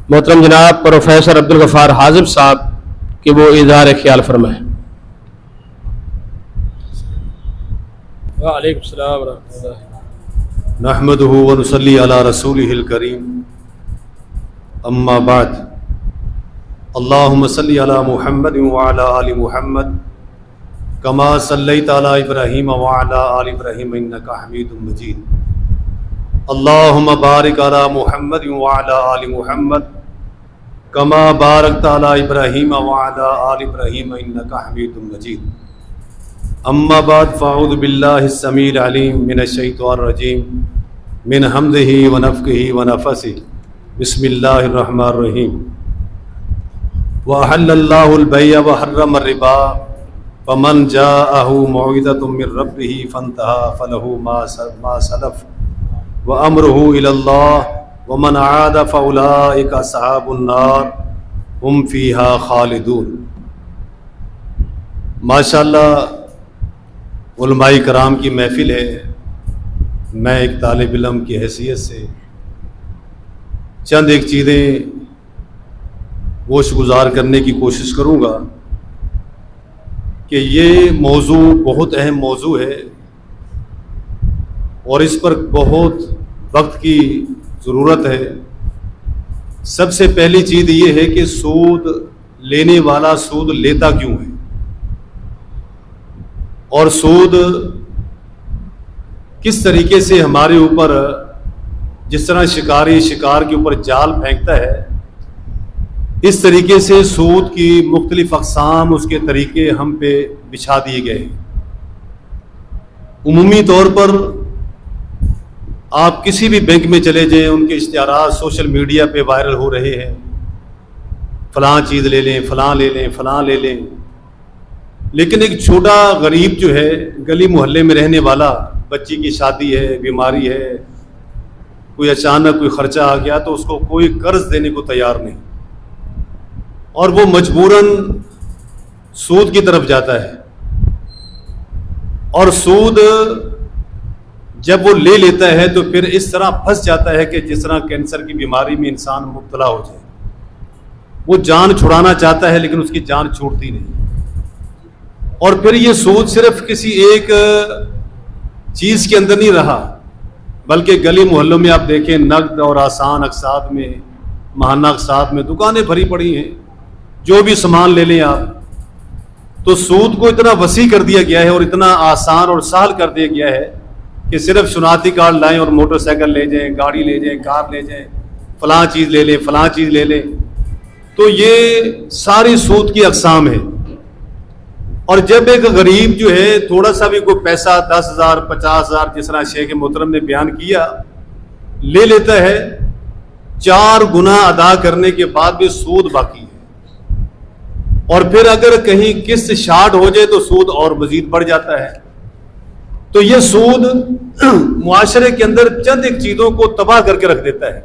محترم جناب پروفیسر عبدالغفار حازم صاحب کہ وہ اظہار خیال فرمائیں۔ وعلیکم السلام ورحمۃ اللہ۔ نحمده ونصلی علی رسولہ الکریم، اما بعد، اللہم صلی علی محمد وعلی آل محمد کما صلیت علی ابراہیم وعلی آل ابراہیم انک حمید مجید، اللہم بارک علی محمد وعلی آل محمد کما بارکت علی ابراہیم وعلی آل ابراہیم انک حمید مجید، اما بعد، فاعوذ باللہ السمیع العلیم من الشیطان الرجیم من حمدہ ونفخہ ونفثہ، بسم اللہ الرحمن الرحیم۔ وأحل اللہ البیع وحرم الربا فمن جاءہ موعظۃ من ربہ فانتہى فلہ ما سلف وامرہ الی اللہ ومن عاد فاولئک اصحاب النار ہم فیہا خالدون۔ ماشاءاللہ علماء کرام کی محفل ہے۔ میں ایک طالب علم کی حیثیت سے چند ایک چیزیں گوش گزار کرنے کی کوشش کروں گا کہ یہ موضوع بہت اہم موضوع ہے اور اس پر بہت وقت کی ضرورت ہے۔ سب سے پہلی چیز یہ ہے کہ سود لینے والا سود لیتا کیوں ہے، اور سود کس طریقے سے ہمارے اوپر، جس طرح شکاری شکار کے اوپر جال پھینکتا ہے، اس طریقے سے سود کی مختلف اقسام، اس کے طریقے ہم پہ بچھا دیے گئے ہیں۔ عمومی طور پر آپ کسی بھی بینک میں چلے جائیں، ان کے اشتہارات سوشل میڈیا پہ وائرل ہو رہے ہیں، فلاں چیز لے لیں، فلاں لے لیں، فلاں لے لیں۔ لیکن ایک چھوٹا غریب جو ہے، گلی محلے میں رہنے والا، بچی کی شادی ہے، بیماری ہے، کوئی اچانک کوئی خرچہ آ گیا تو اس کو کوئی قرض دینے کو تیار نہیں، اور وہ مجبوراً سود کی طرف جاتا ہے۔ اور سود جب وہ لے لیتا ہے تو پھر اس طرح پھنس جاتا ہے کہ جس طرح کینسر کی بیماری میں انسان مبتلا ہو جائے۔ وہ جان چھڑانا چاہتا ہے لیکن اس کی جان چھوڑتی نہیں۔ اور پھر یہ سود صرف کسی ایک چیز کے اندر نہیں رہا، بلکہ گلی محلوں میں آپ دیکھیں، نقد اور آسان اقساط میں، ماہانہ اقساط میں دکانیں بھری پڑی ہیں، جو بھی سامان لے لیں آپ۔ تو سود کو اتنا وسیع کر دیا گیا ہے اور اتنا آسان اور سہل کر دیا گیا ہے کہ صرف شناختی کارڈ لائیں اور موٹر سائیکل لے جائیں، گاڑی لے جائیں، کار لے جائیں، فلاں چیز لے لیں، فلاں چیز لے لیں۔ تو یہ ساری سود کی اقسام ہے۔ اور جب ایک غریب جو ہے تھوڑا سا بھی کوئی پیسہ 10,000 50,000 جس طرح شیخ محترم نے بیان کیا لے لیتا ہے، 4 گنا ادا کرنے کے بعد بھی سود باقی ہے۔ اور پھر اگر کہیں قسط شارٹ ہو جائے تو سود اور مزید بڑھ جاتا ہے۔ تو یہ سود معاشرے کے اندر چند ایک چیزوں کو تباہ کر کے رکھ دیتا ہے۔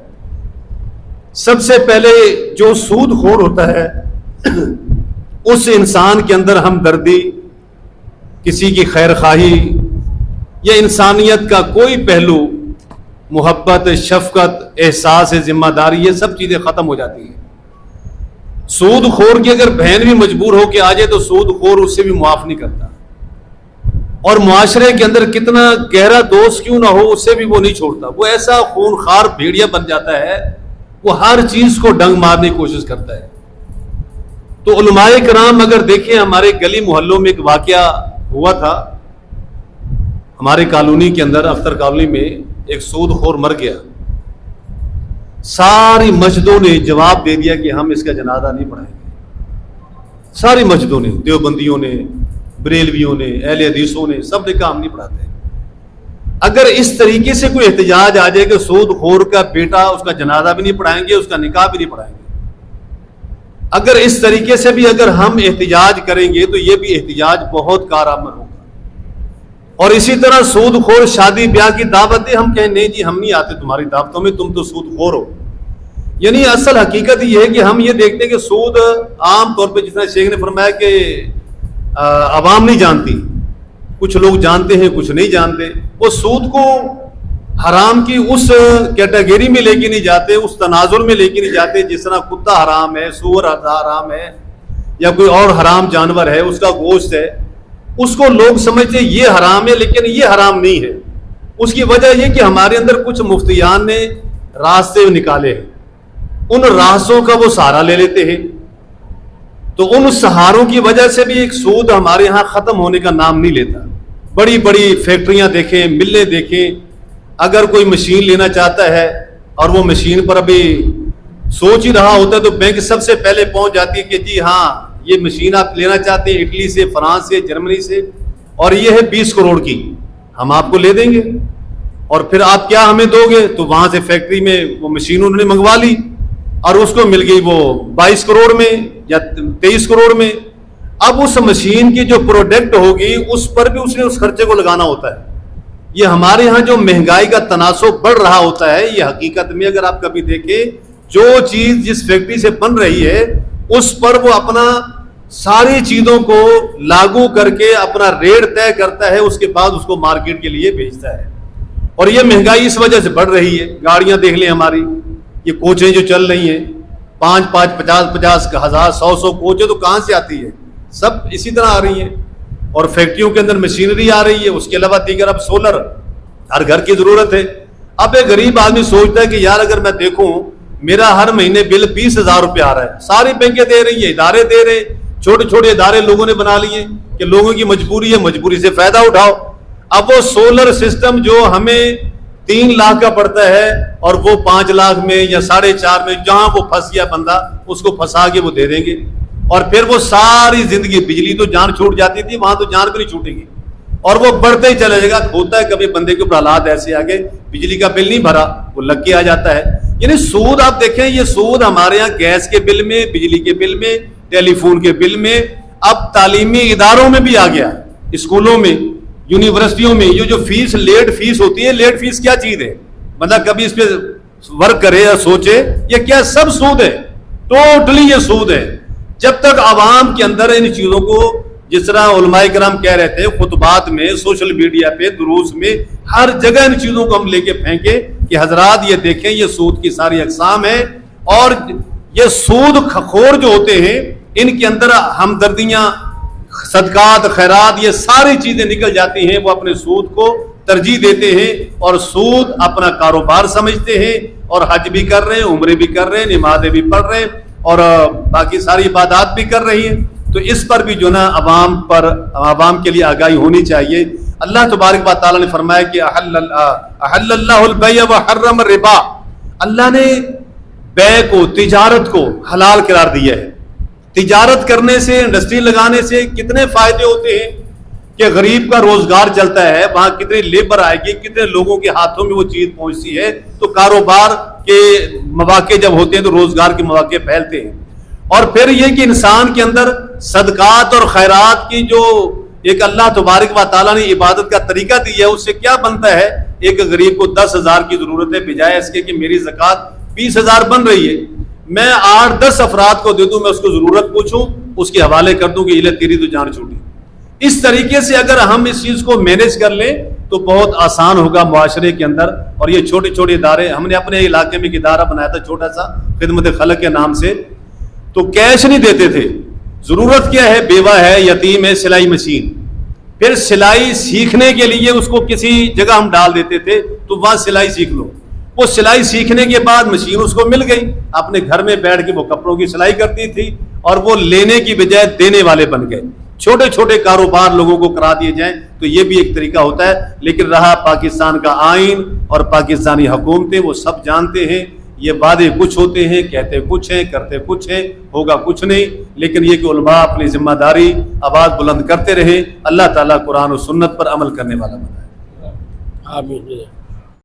سب سے پہلے جو سود خور ہوتا ہے اس انسان کے اندر ہمدردی، کسی کی خیر خواہی یا انسانیت کا کوئی پہلو، محبت، شفقت، احساس ذمہ داری، یہ سب چیزیں ختم ہو جاتی ہیں۔ سود خور کی اگر بہن بھی مجبور ہو کے آ جائے تو سود خور اس سے بھی معاف نہیں کرتا، اور معاشرے کے اندر کتنا گہرا دوست کیوں نہ ہو اس سے بھی وہ نہیں چھوڑتا۔ وہ ایسا خونخوار بھیڑیا بن جاتا ہے، وہ ہر چیز کو ڈنگ مارنے کی کوشش کرتا ہے۔ تو علماء کرام اگر دیکھیں، ہمارے گلی محلوں میں ایک واقعہ ہوا تھا، ہمارے کالونی کے اندر، اختر کالونی میں ایک سود خور مر گیا۔ ساری مسجدوں نے جواب دے دیا کہ ہم اس کا جنازہ نہیں پڑھائیں گے۔ ساری مسجدوں نے، دیوبندیوں نے، بریلویوں نے، اہل حدیثوں نے، سب نے کہا ہم نہیں پڑھاتے۔ اگر اس طریقے سے کوئی احتجاج آ جائے کہ سود خور کا بیٹا، اس کا جنازہ بھی نہیں پڑھائیں گے، اس کا نکاح بھی نہیں پڑھائیں گے، اگر اس طریقے سے بھی اگر ہم احتجاج کریں گے تو یہ بھی احتجاج بہت کارآمد ہوگا۔ اور اسی طرح سود خور شادی بیاہ کی دعوت دے، ہم کہیں نہیں جی ہم نہیں آتے تمہاری دعوتوں میں، تم تو سود خور ہو۔ یعنی اصل حقیقت یہ ہے کہ ہم یہ دیکھتے ہیں کہ سود عام طور پہ، جس طرح شیخ نے فرمایا کہ عوام نہیں جانتی، کچھ لوگ جانتے ہیں کچھ نہیں جانتے۔ وہ سود کو حرام کی اس کیٹیگری میں لے کے نہیں جاتے, اس تناظر میں لے کے نہیں جاتے جس طرح کتا حرام ہے, سور حرام ہے, یا کوئی اور حرام جانور ہے, اس کا گوشت ہے, اس کو لوگ سمجھتے ہیں یہ حرام ہے لیکن یہ حرام نہیں ہے. اس کی وجہ یہ کہ ہمارے اندر کچھ مفتیان نے راستے نکالے ہیں, ان راستوں کا وہ سہارا لے لیتے ہیں. تو ان سہاروں کی وجہ سے بھی ایک سود ہمارے ہاں ختم ہونے کا نام نہیں لیتا. بڑی بڑی فیکٹریاں دیکھیں, ملیں دیکھیں, اگر کوئی مشین لینا چاہتا ہے اور وہ مشین پر ابھی سوچ ہی رہا ہوتا ہے تو بینک سب سے پہلے پہنچ جاتی ہے کہ جی ہاں یہ مشین آپ لینا چاہتے ہیں اٹلی سے, فرانس سے, جرمنی سے, اور یہ ہے 20 کروڑ کی, ہم آپ کو لے دیں گے. اور پھر آپ کیا ہمیں دو گے؟ تو وہاں سے فیکٹری میں وہ مشین انہوں نے منگوا لی اور اس کو مل گئی وہ 22 کروڑ میں یا 23 کروڑ میں. اب اس مشین کی جو پروڈکٹ ہوگی اس پر بھی اس نے اس خرچے کو لگانا ہوتا ہے. یہ ہمارے ہاں جو مہنگائی کا تناسب بڑھ رہا ہوتا ہے, یہ حقیقت میں اگر آپ کبھی دیکھیں جو چیز جس فیکٹری سے بن رہی ہے اس پر وہ اپنا ساری چیزوں کو لاگو کر کے اپنا ریٹ طے کرتا ہے, اس کے بعد اس کو مارکیٹ کے لیے بھیجتا ہے. اور یہ مہنگائی اس وجہ سے بڑھ رہی ہے. گاڑیاں دیکھ لیں ہماری, یہ کوچیں جو چل رہی ہیں 5-5, 50-50 ہزار, 100 کوچیں تو کہاں سے آتی ہے؟ سب اسی طرح آ رہی ہیں. اور فیکٹریوں کے اندر مشینری آ رہی ہے, اس کے علاوہ دیگر اب سولر ہر گھر کی ضرورت ہے. اب ایک غریب آدمی سوچتا ہے کہ یار اگر میں دیکھوں میرا ہر مہینے بل 20,000 روپے آ رہا ہے, ساری بینکیں دے رہی ہیں, ادارے دے رہے, چھوٹے چھوٹے ادارے لوگوں نے بنا لیے کہ لوگوں کی مجبوری ہے, مجبوری سے فائدہ اٹھاؤ. اب وہ سولر سسٹم جو ہمیں 3 لاکھ کا پڑتا ہے اور وہ 5 لاکھ میں یا 4.5 میں جہاں وہ پھنس گیا بندہ اس کو پھنسا کے وہ دے دیں گے. اور پھر وہ ساری زندگی, بجلی تو جان چھوٹ جاتی تھی, وہاں تو جان بھی نہیں چھوٹے گی اور وہ بڑھتے ہی چلے جائے گا. ہوتا ہے کبھی بندے کے اوپر حالات ایسے آگے, بجلی کا بل نہیں بھرا, وہ لگ کے آ جاتا ہے. یعنی سود آپ دیکھیں, یہ سود ہمارے یہاں گیس کے بل میں, بجلی کے بل میں, ٹیلی فون کے بل میں, اب تعلیمی اداروں میں بھی آ گیا, اسکولوں میں, یونیورسٹیوں میں. یہ جو فیس, لیٹ فیس ہوتی ہے, لیٹ فیس کیا چیز ہے؟ مطلب کبھی اس پہ ورک کرے یا سوچے, یہ کیا سب سود ہے, ٹوٹلی یہ سود ہے. جب تک عوام کے اندر ان چیزوں کو, جس طرح علماء کرام کہہ رہے تھے خطبات میں, سوشل میڈیا پہ, دروس میں, ہر جگہ ان چیزوں کو ہم لے کے پھینکے کہ حضرات یہ دیکھیں یہ سود کی ساری اقسام ہے. اور یہ سود خور جو ہوتے ہیں ان کے اندر ہمدردیاں, صدقات, خیرات, یہ ساری چیزیں نکل جاتی ہیں. وہ اپنے سود کو ترجیح دیتے ہیں اور سود اپنا کاروبار سمجھتے ہیں, اور حج بھی کر رہے ہیں, عمرے بھی کر رہے ہیں, نمازیں بھی پڑھ رہے ہیں اور باقی ساری عبادات بھی کر رہی ہیں. تو اس پر بھی جو نا عوام کے لیے آگاہی ہونی چاہیے. اللہ تبارک و تعالیٰ نے فرمایا کہ احل اللہ البیع وحرم الربا, اللہ نے بے کو, تجارت کو حلال قرار دیا ہے. تجارت کرنے سے, انڈسٹری لگانے سے کتنے فائدے ہوتے ہیں کہ غریب کا روزگار چلتا ہے, وہاں کتنی لیبر آئے گی, کتنے لوگوں کے ہاتھوں میں وہ چیز پہنچتی ہے. تو کاروبار کے مواقع جب ہوتے ہیں تو روزگار کے مواقع پھیلتے ہیں. اور پھر یہ کہ انسان کے اندر صدقات اور خیرات کی جو ایک اللہ تبارک و تعالیٰ نے عبادت کا طریقہ دیا ہے, اس سے کیا بنتا ہے؟ ایک غریب کو 10,000 کی ضرورت ہے, بجائے اس کے کہ میری زکوٰۃ 20,000 بن رہی ہے, میں 8-10 افراد کو دے دوں, میں اس کو ضرورت پوچھوں, اس کے حوالے کر دوں کہ یہ تیری تو جان چھوٹی. اس طریقے سے اگر ہم اس چیز کو مینیج کر لیں تو بہت آسان ہوگا معاشرے کے اندر. اور یہ چھوٹے چھوٹے ادارے, ہم نے اپنے علاقے میں ایک ادارہ بنایا تھا چھوٹا سا, خدمت خلق کے نام سے. تو کیش نہیں دیتے تھے, ضرورت کیا ہے, بیوہ ہے, یتیم ہے, سلائی مشین. پھر سلائی سیکھنے کے لیے اس کو کسی جگہ ہم ڈال دیتے تھے تو وہاں سلائی سیکھ لو. وہ سلائی سیکھنے کے بعد مشین اس کو مل گئی, اپنے گھر میں بیٹھ کے وہ کپڑوں کی سلائی کرتی تھی, اور وہ لینے کی بجائے دینے والے بن گئے. چھوٹے چھوٹے کاروبار لوگوں کو کرا دیے جائیں تو یہ بھی ایک طریقہ ہوتا ہے. لیکن رہا پاکستان کا آئین اور پاکستانی حکومتیں, وہ سب جانتے ہیں یہ وعدے کچھ ہوتے ہیں, کہتے کچھ ہیں, کرتے کچھ ہیں, ہوگا کچھ نہیں. لیکن یہ کہ علماء اپنی ذمہ داری آواز بلند کرتے رہیں. اللہ تعالیٰ قرآن و سنت پر عمل کرنے والا بنائے. آمین.